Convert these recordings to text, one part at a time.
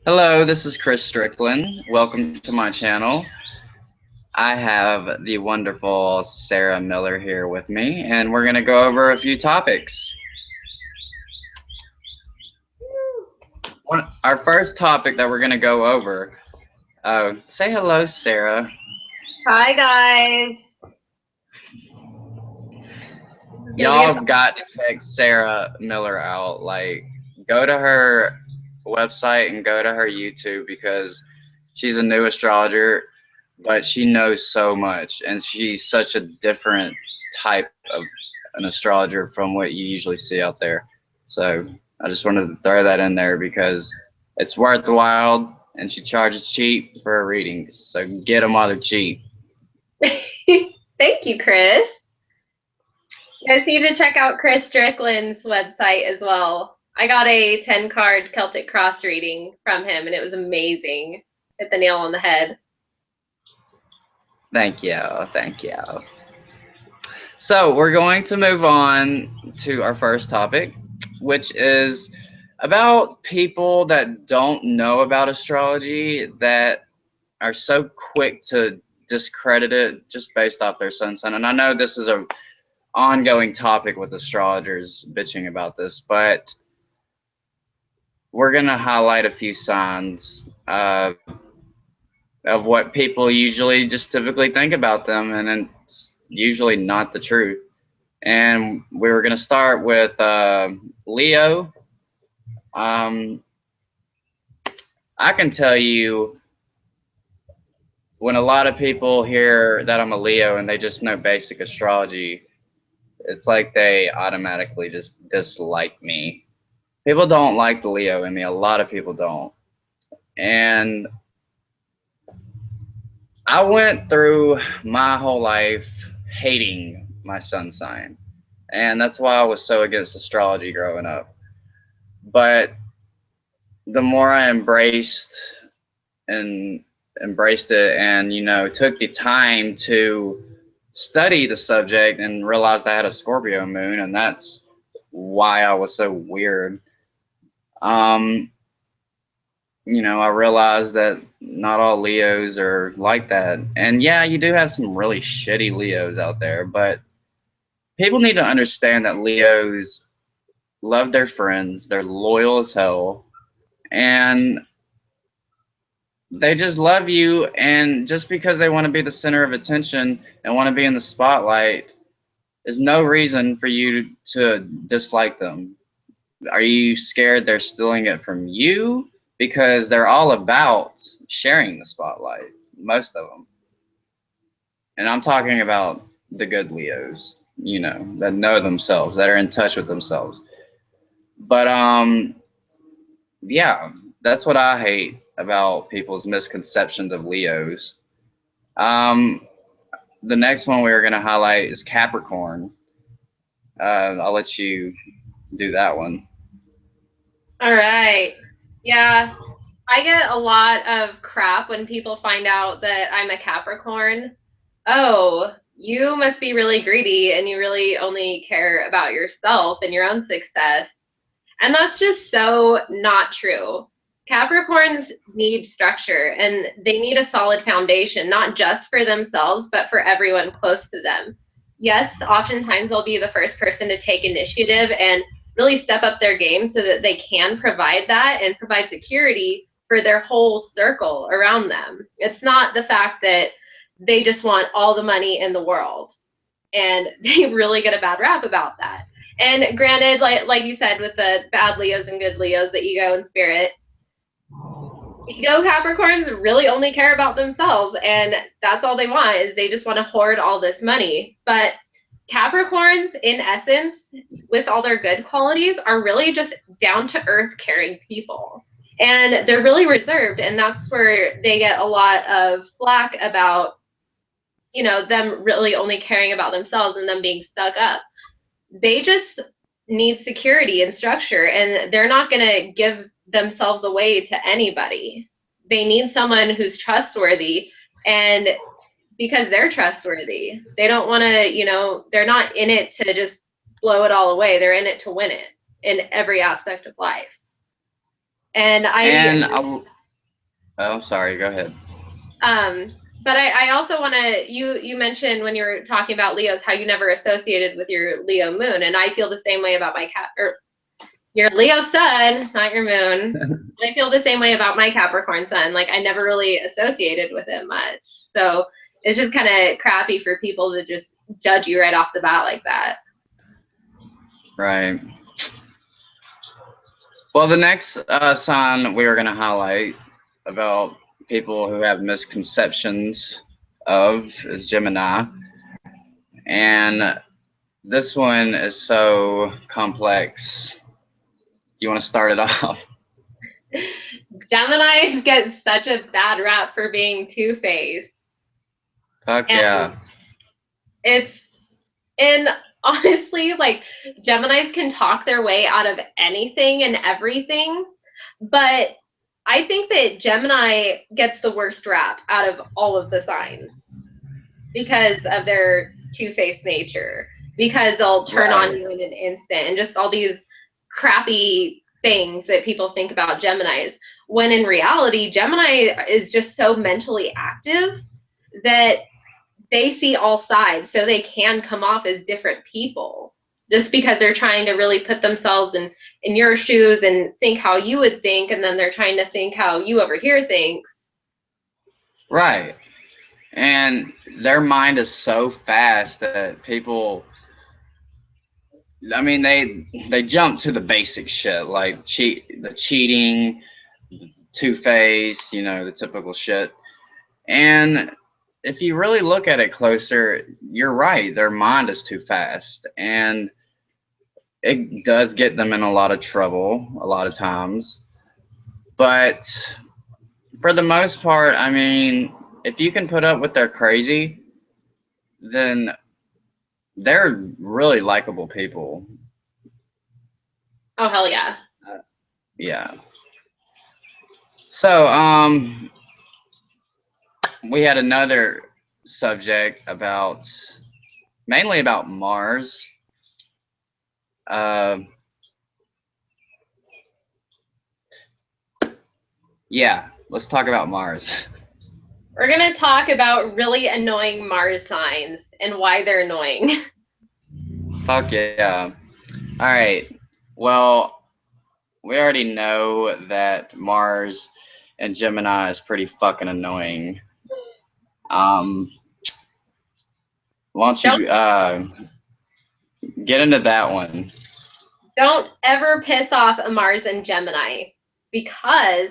Hello, this is Chris Strickland. Welcome to my channel. I have the wonderful Sarah Miller here with me, and we're going to go over a few topics. Our first topic that we're going to go over, say hello, Sarah. Hi guys. Y'all have got to check Sarah Miller out. Like, go to her website and go to her YouTube because she's a new astrologer, but she knows so much, and she's such a different type of an astrologer from what you usually see out there. So I just wanted to throw that in there because it's worth the while, and she charges cheap for her readings. So get them while they're cheap. Thank you, Chris. You guys need to check out Chris Strickland's website as well. I got a 10-card Celtic Cross reading from him, and it was amazing. Hit the nail on the head. Thank you. Thank you. So we're going to move on to our first topic, which is about people that don't know about astrology that are so quick to discredit it just based off their sun sign. And I know this is a ongoing topic with astrologers bitching about this, but we're going to highlight a few signs of what people usually just typically think about them, and it's usually not the truth. And we were going to start with Leo. I can tell you when a lot of people hear that I'm a Leo and they just know basic astrology, it's like they automatically just dislike me. People don't like the Leo in me. A lot of people don't. And I went through my whole life hating my sun sign. And that's why I was so against astrology growing up. But the more I embraced it and, took the time to study the subject and realized I had a Scorpio moon, and that's why I was so weird. I realized that not all Leos are like that. And yeah, you do have some really shitty Leos out there, but people need to understand that Leos love their friends, they're loyal as hell, and they just love you. And just because they want to be the center of attention and want to be in the spotlight is no reason for you to dislike them. Are you scared they're stealing it from you? Because they're all about sharing the spotlight, most of them. And I'm talking about the good Leos, that know themselves, that are in touch with themselves. But yeah, that's what I hate about people's misconceptions of Leos. The next one we are going to highlight is Capricorn. I'll let you do that one. All right. Yeah, I get a lot of crap when people find out that I'm a Capricorn. Oh, you must be really greedy and you really only care about yourself and your own success. And that's just so not true. Capricorns need structure and they need a solid foundation, not just for themselves, but for everyone close to them. Yes, oftentimes they'll be the first person to take initiative and really step up their game so that they can provide that and provide security for their whole circle around them. It's not the fact that they just want all the money in the world. And they really get a bad rap about that. And granted, like you said, with the bad Leos and good Leos, the ego and spirit, ego Capricorns really only care about themselves, and that's all they want is they just want to hoard all this money. But Capricorns, in essence, with all their good qualities, are really just down to earth, caring people. And they're really reserved, and that's where they get a lot of flack about, them really only caring about themselves and them being stuck up. They just need security and structure, and they're not going to give themselves away to anybody. They need someone who's trustworthy, and because they're trustworthy, they don't want to, they're not in it to just blow it all away. They're in it to win it in every aspect of life. And Oh, sorry. Go ahead. But I also want to, you mentioned when you were talking about Leos, how you never associated with your Leo moon. And I feel the same way about my or your Leo sun, not your moon. And I feel the same way about my Capricorn sun. Like I never really associated with it much. So it's just kind of crappy for people to just judge you right off the bat like that. Right. Well, the next sign we are going to highlight about people who have misconceptions of is Gemini. And this one is so complex. You want to start it off? Geminis get such a bad rap for being two-faced. Fuck And yeah. and honestly, like Geminis can talk their way out of anything and everything, but I think that Gemini gets the worst rap out of all of the signs because of their two-faced nature, because they'll turn Right. on you in an instant, and just all these crappy things that people think about Geminis, when in reality Gemini is just so mentally active that they see all sides, so they can come off as different people just because they're trying to really put themselves in your shoes and think how you would think, and then they're trying to think how you over here thinks. Right. And their mind is so fast that people, I mean, they jump to the basic shit like the cheating, two-face, you know, the typical shit. And if you really look at it closer, you're right. Their mind is too fast, and it does get them in a lot of trouble a lot of times. But for the most part, I mean, if you can put up with their crazy, then they're really likable people. Oh hell yeah. Yeah. So, we had another subject about mainly about Mars. Uh, yeah, let's talk about Mars. We're going to talk about really annoying Mars signs and why they're annoying. Fuck yeah. All right. Well, we already know that Mars and Gemini is pretty fucking annoying. Um, why don't you get into that one? Don't ever piss off a Mars and Gemini, because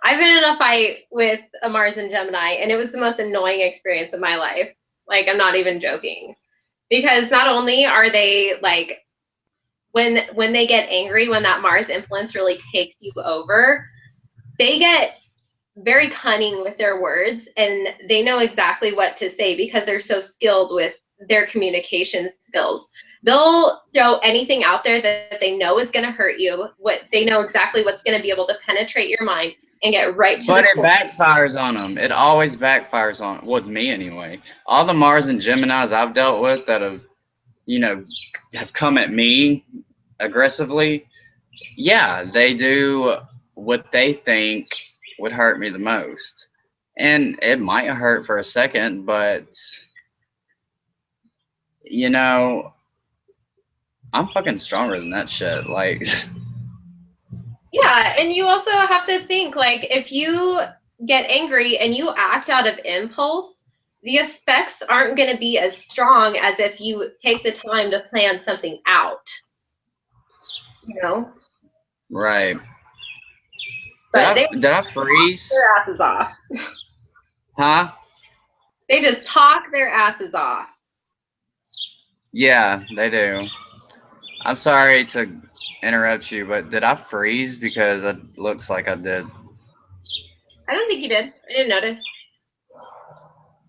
I've been in a fight with a Mars and Gemini, and it was the most annoying experience of my life. Like, I'm not even joking. Because not only are they like, when they get angry, when that Mars influence really takes you over, they get very cunning with their words, and they know exactly what to say because they're so skilled with their communication skills. They'll throw anything out there that they know is going to hurt you. What they know exactly what's going to be able to penetrate your mind and get right to But the it point. backfires on them. It always backfires on, with me anyway. All the Mars and Geminis I've dealt with that have, you know, have come at me aggressively, yeah, they do what they think would hurt me the most. And it might hurt for a second, but, you know, I'm fucking stronger than that shit. Like, Yeah, and you also have to think, like, if you get angry and you act out of impulse, the effects aren't going to be as strong as if you take the time to plan something out, you know? right. But they Did I talk freeze? their asses off. Huh? They just talk their asses off. Yeah, they do. I'm sorry to interrupt you, but did I freeze? Because it looks like I did. I don't think you did. I didn't notice.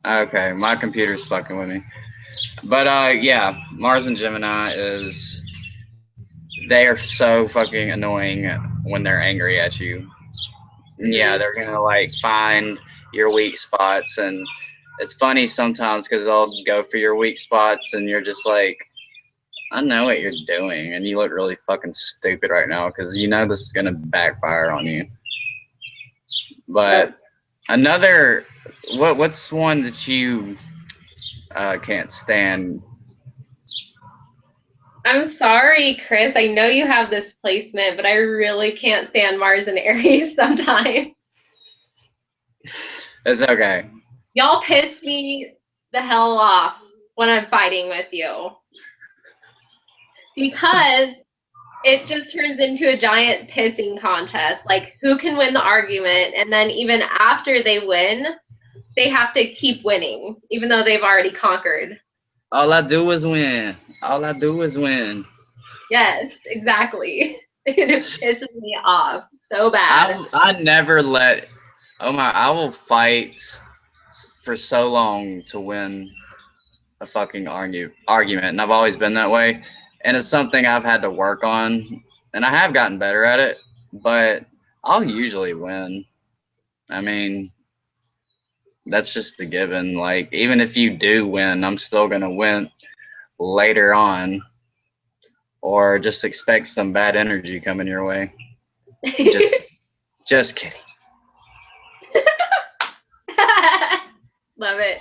Okay, my computer's fucking with me. But yeah, Mars and Gemini is they are so fucking annoying when they're angry at you. Yeah, Mm-hmm. they're gonna like find your weak spots, and it's funny sometimes because they'll go for your weak spots, and you're just like, I know what you're doing, and you look really fucking stupid right now because you know this is gonna backfire on you. But Yep. Another, what's one that you can't stand? I'm sorry, Chris. I know you have this placement, but I really can't stand Mars and Aries sometimes. It's okay. Y'all piss me the hell off when I'm fighting with you. Because it just turns into a giant pissing contest. Like, who can win the argument? And then even after they win, they have to keep winning, even though they've already conquered. All I do is win. All I do is win. Yes, exactly. It pisses me off so bad. I never let. Oh my! I will fight for so long to win a fucking argument, and I've always been that way. And it's something I've had to work on, and I have gotten better at it. But I'll usually win. I mean, that's just a given. Like, even if you do win, I'm still gonna win later on, or just expect some bad energy coming your way. Just, just kidding. Love it.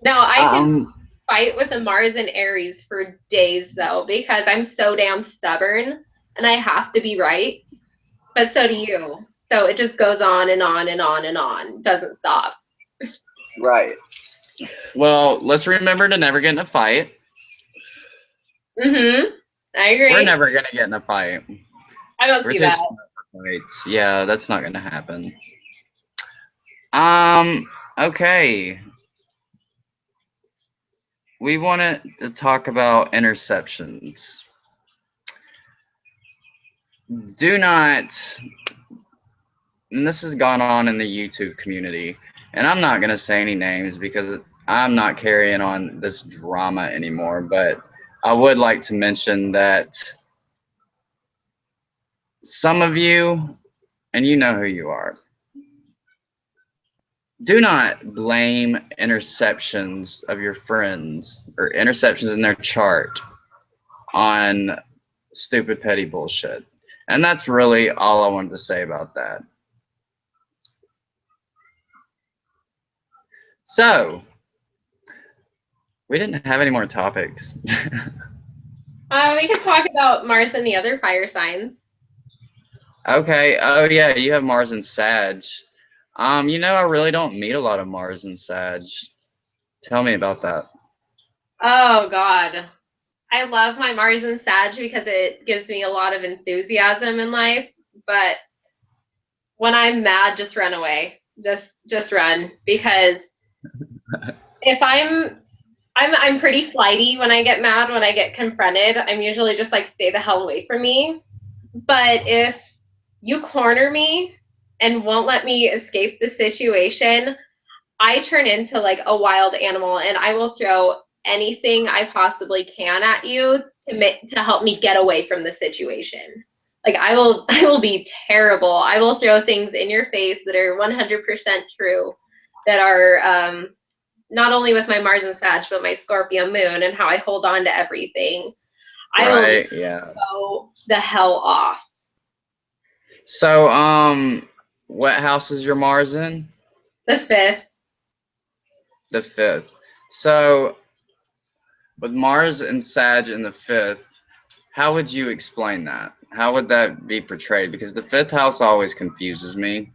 No, I can fight with a Mars and Aries for days though, because I'm so damn stubborn and I have to be right. But so do you. So it just goes on and on and on and on. Doesn't stop. Right. Well, let's remember to never get in a fight. Mm-hmm. I agree. We're never gonna get in a fight. I don't We're see too that. smart for fights. Yeah, that's not gonna happen. Okay. We wanted to talk about interceptions. Do not, and this has gone on in the YouTube community, and I'm not gonna say any names because I'm not carrying on this drama anymore, but I would like to mention that some of you, and you know who you are, do not blame interceptions of your friends or interceptions in their chart on stupid petty bullshit. And that's really all I wanted to say about that. So, we didn't have any more topics. We could talk about Mars and the other fire signs. Okay. Oh yeah, you have Mars and Sag. I really don't meet a lot of Mars and Sag. Tell me about that. Oh God. I love my Mars and Sag because it gives me a lot of enthusiasm in life. But when I'm mad, just run away. Just run. Because if I'm pretty flighty when I get mad, when I get confronted. I'm usually just like, stay the hell away from me. But if you corner me and won't let me escape the situation, I turn into like a wild animal and I will throw anything I possibly can at you to help me get away from the situation. Like I will be terrible. I will throw things in your face that are 100% true, that are not only with my Mars and Sag, but my Scorpio moon and how I hold on to everything. I will just go the hell off. So, what house is your Mars in? The 5th. The 5th. So, with Mars and Sag in the 5th, how would you explain that? How would that be portrayed? Because the 5th house always confuses me.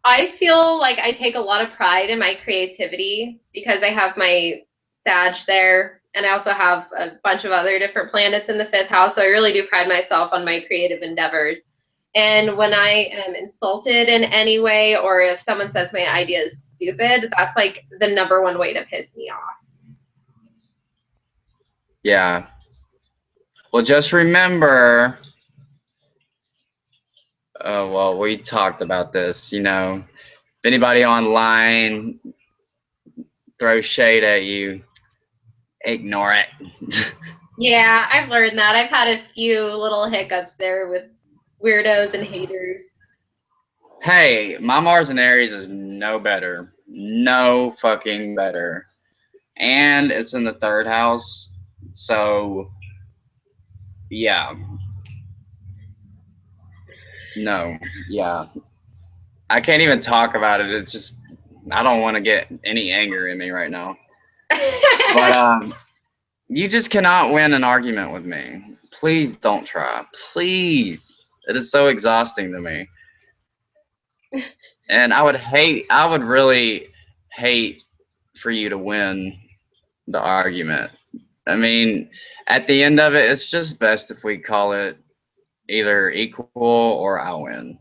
I feel like I take a lot of pride in my creativity because I have my Sag there, and I also have a bunch of other different planets in the 5th house. So I really do pride myself on my creative endeavors. And when I am insulted in any way, or if someone says my idea is stupid, that's like the number one way to piss me off. Yeah. Well, just remember, well, we talked about this, if anybody online throws shade at you, ignore it. Yeah, I've learned that. I've had a few little hiccups there with weirdos and haters. Hey, my Mars and Aries is no better. No fucking better. And it's in the 3rd house. So, yeah. No, yeah. I can't even talk about it. It's just I don't want to get any anger in me right now. But you just cannot win an argument with me. Please don't try. Please. It is so exhausting to me. And I would really hate for you to win the argument. I mean, at the end of it, it's just best if we call it either equal or I win.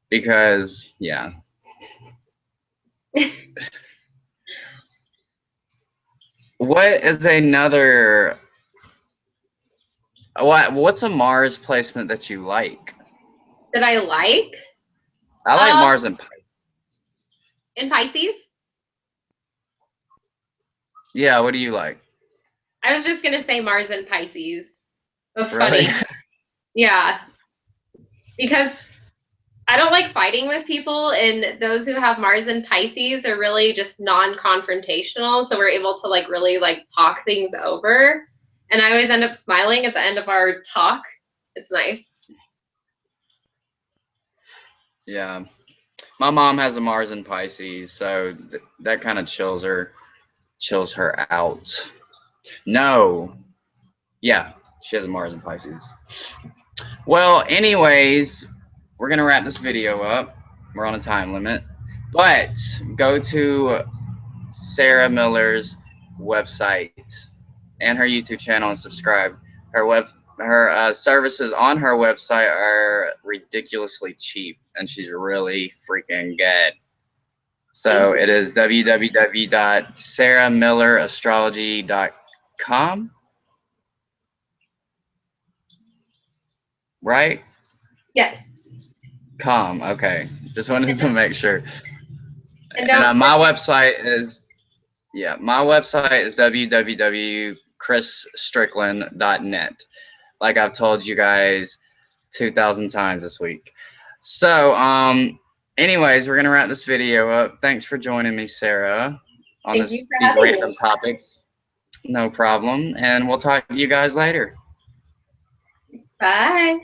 Because, yeah. What is another what's a Mars placement that you like? That I like? I like Mars and Pisces. In Pisces? Yeah, what do you like? I was just gonna say Mars and Pisces. That's Really? funny. Yeah. Because I don't like fighting with people, and those who have Mars and Pisces are really just non-confrontational, so we're able to like really like talk things over. And I always end up smiling at the end of our talk. It's nice. Yeah. My mom has a Mars and Pisces, so that kind of chills her out. No. Yeah, she has a Mars and Pisces. Well, anyways, we're going to wrap this video up. We're on a time limit. But go to Sarah Miller's website and her YouTube channel and subscribe. Her services on her website are ridiculously cheap, and she's really freaking good. So it is www.sarahmillerastrology.com, right? Yes. Okay. Just wanted to make sure. And And don't my website is www.chrisstrickland.net. Like I've told you guys 2,000 times this week. So, anyways, we're gonna wrap this video up. Thanks for joining me, Sarah, on thank you for these having random me. topics. No problem, and we'll talk to you guys later. Bye.